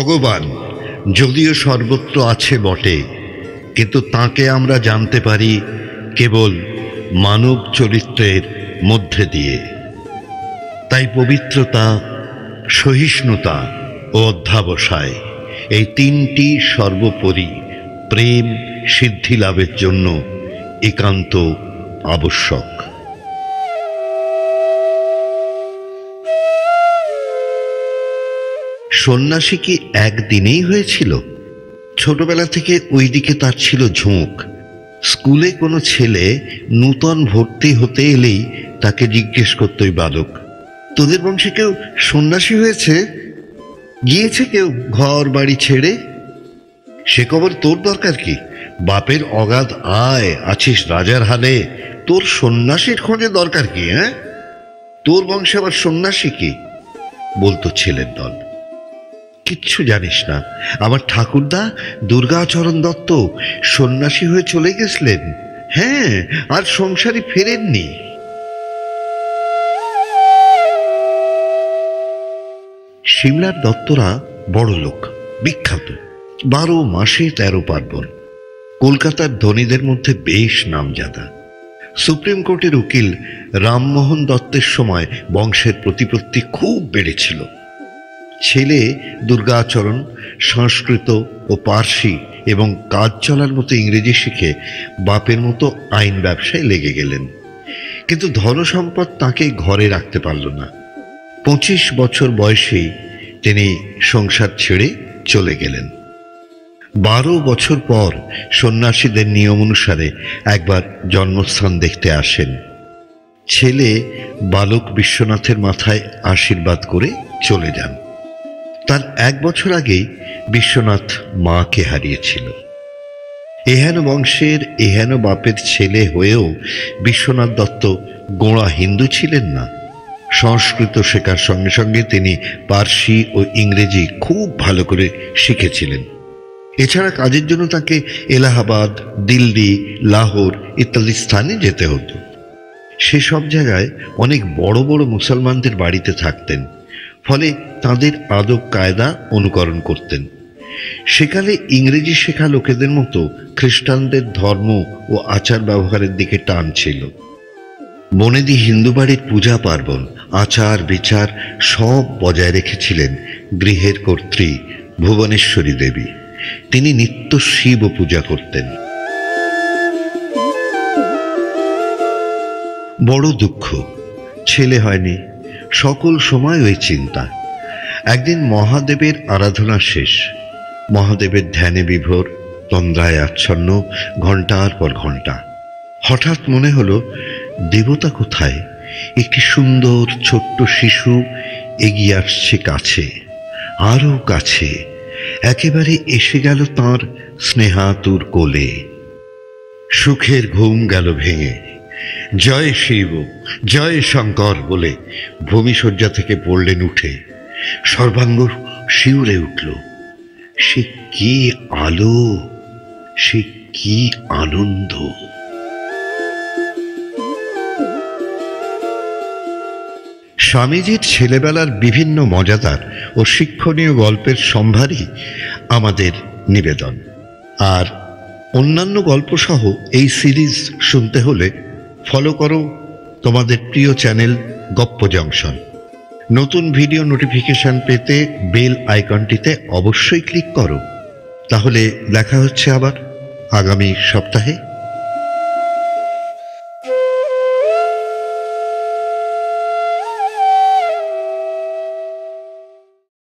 ভগবান যদিও সর্বত্র আছে বটে, কিন্তু তাকে আমরা জানতে পারি কেবল মানব চরিত্রের মধ্যে দিয়ে। তাই পবিত্রতা, সহিষ্ণুতা ও অধ্যাবসায় এই তিনটি সর্বোপরি প্রেম সিদ্ধি লাভের জন্য একান্ত আবশ্যক। সন্ন্যাসী কি একদিনেই হয়েছিল? ছোটবেলা থেকে ওই দিকে তার ছিল ঝোঁক। স্কুলে কোনো ছেলে নূতন ভর্তি হতে এলেই তাকে জিজ্ঞেস করত ওই বালক, তোদের বংশে কেউ সন্ন্যাসী হয়েছে, গিয়েছে কেউ ঘর বাড়ি ছেড়ে? সে খবর তোর দরকার কি? বাপের অগাধ আয়, আছিস রাজার হালে, তোর সন্ন্যাসীর খোঁজে দরকার কি? তোর বংশে আবার সন্ন্যাসী কি? বলতো ছেলের দল। কিচ্ছু জানিস না, আমার ঠাকুরদা দুর্গাচরণ দত্ত সন্ন্যাসী হয়ে চলে গেছিলেন। হ্যাঁ, আর সংসারে ফেরেননি। সিমলার দত্তরা বড় লোক, বিখ্যাত, 12 মাসে 13 পার্বণ। কলকাতার ধনীদের মধ্যে বেশ নামজাদা। সুপ্রিম কোর্টের উকিল রামমোহন দত্তের সময় বংশের প্রতিপত্তি খুব বেড়েছিল। ছেলে দুর্গাচরণ সংস্কৃত ও পার্সি এবং কাজ চলার মতো ইংরেজি শিখে বাপের মতো আইন ব্যবসায় লেগে গেলেন, কিন্তু ধনসম্পদ তাকে ঘরে রাখতে পারল না। 25 বছর বয়সেই তিনি সংসার ছেড়ে চলে গেলেন। 12 বছর পর সন্ন্যাসীদের নিয়ম অনুসারে একবার জন্মস্থান দেখতে আসেন। ছেলে বালক বিশ্বনাথের মাথায় আশীর্বাদ করে চলে যান। তার 1 বছর আগেই বিশ্বনাথ মাকে হারিয়েছিল। এহেন বংশের এহেন বাপের ছেলে হয়েও বিশ্বনাথ দত্ত গোঁড়া হিন্দু ছিলেন না। সংস্কৃত শেখার সঙ্গে সঙ্গে তিনি পার্সি ও ইংরেজি খুব ভালো করে শিখেছিলেন। এছাড়া কাজের জন্য তাকে এলাহাবাদ, দিল্লি, লাহোর ইত্যাদি স্থানে যেতে হতো। সেসব জায়গায় অনেক বড় বড় মুসলমানদের বাড়িতে থাকতেন, ফলে তাদের আদব কায়দা অনুকরণ করতেন। সেকালে ইংরেজি শেখা লোকেদের মতো খ্রিস্টানদের ধর্ম ও আচার ব্যবহারের দিকে টান ছিল। বনেদি হিন্দু বাড়ির পূজা পার্বণ, আচার বিচার সব বজায় রেখেছিলেন গৃহের কর্ত্রী ভুবনেশ্বরী দেবী। তিনি নিত্য শিব পূজা করতেন। বড় দুঃখ, ছেলে হয়নি। সকল সময় ওই চিন্তা। একদিন মহাদেবের আরাধনা শেষ। মহাদেবের ধ্যানে বিভোর, তন্দ্রায় আচ্ছন্ন ঘণ্টার পর ঘণ্টা। হঠাৎ মনে হলো, দেবতা কোথায়? একটি সুন্দর ছোট্ট শিশু এগিয়ে আসছে কাছে, আরও কাছে, একেবারে এসে গেল তাঁর স্নেহাতুর কোলে। সুখের ঘুম গেল ভেঙে। জয় শিব, জয় শঙ্কর বলে ভূমিশয্যা থেকে পড়লেন উঠে। সর্বাঙ্গ শিউরে উঠল। সে কি আলো, সে কি আনন্দ! স্বামীজির ছেলেবেলার বিভিন্ন মজাদার ও শিক্ষণীয় গল্পের সম্ভারই আমাদের নিবেদন। আর অন্যান্য গল্পসহ এই সিরিজ শুনতে হলে ফলো করো তোমাদের প্রিয় চ্যানেল গপ্প জংশন। নতুন ভিডিও নোটিফিকেশন পেতে বেল আইকনটিতে অবশ্যই ক্লিক করো। তাহলে দেখা হচ্ছে আবার আগামী সপ্তাহে।